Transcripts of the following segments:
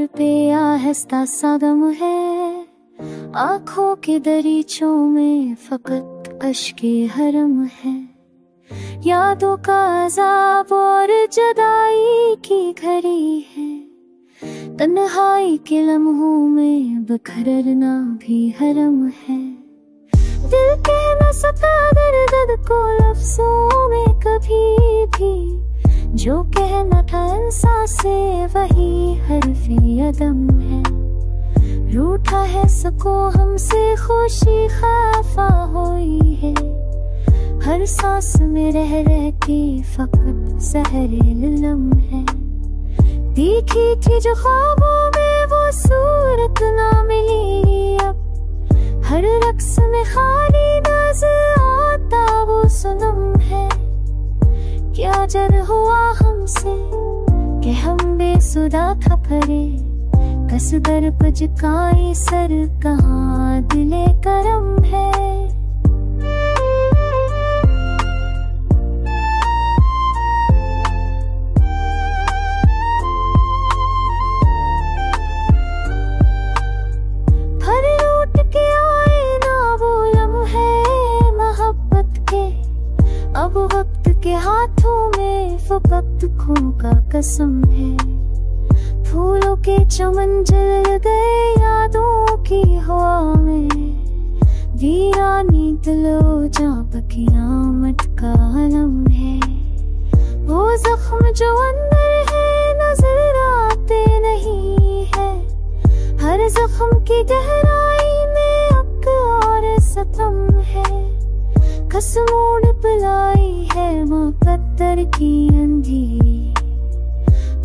पे आहिस्ता सा दम है, आँखों के दरीचों में फकत अश्के हरम है। यादों का अज़ाब और जुदाई की घड़ी है, तन्हाई के लम्हों में बिखरना भी हरम है। दिल कह न सका दर्द को लफ्जों में कभी भी, जो कहना था इंसान से वही हरफ़े अदम है। रूठा है सको हमसे खुशी खफा हुई है, हर सांस में रह रह के फकत ज़हरे लम है। देखी थी जो ख्वाबों में वो सूरत ना मिली, अब हर रक्स में खाली नज़र आता वो सनम है। क्या जर हुआ हमसे कि हम बेसुदा था फरे, कस दर पजकाई सर कहाँ दिले करम है। फर लूट के आए ना वो लम्हे मोहब्बत के, अब वक्त के हाथों में फकत खून का कसम है। फूलों के चमन जल गए यादों की हवा में, वीरानी दिलो जहाँ क़यामत का आलम है। वो जख्म जो अंदर है नजर आते नहीं है, हर जख्म की गहराई में अक और सतम है। कसम ओढ़ पिलाई है मुक़द्दर की अंधी,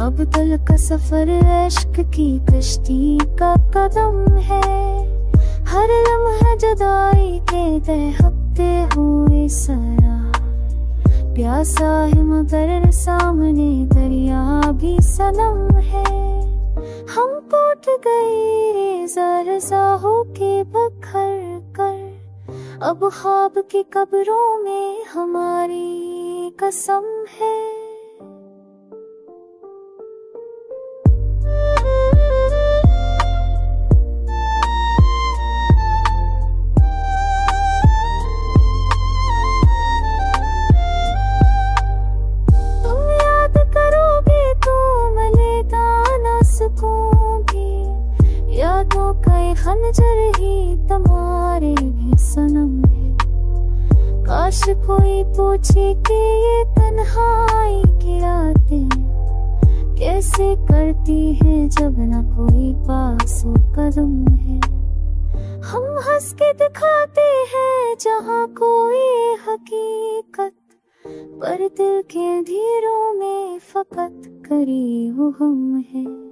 अब दिल का सफर इश्क की कश्ती का कदम है। हर लम्हा जुदाई के दहकते हुए सरा, प्यासा है मगर सामने दरिया भी सनम है। हम टूट गए ज़रा होके बखर कर, अब ख्वाब की कब्रों में हमारी कसम है। यादों का ये खंजर ही तुम्हारे भी सनम है। काश कोई पूछे कि ये तन्हाई की रातें कैसे करती है जब न कोई पास कदम है। हम हंस के दिखाते हैं जहाँ कोई हकीकत, पर दिल के अंधेरों में फकत करीब हम है।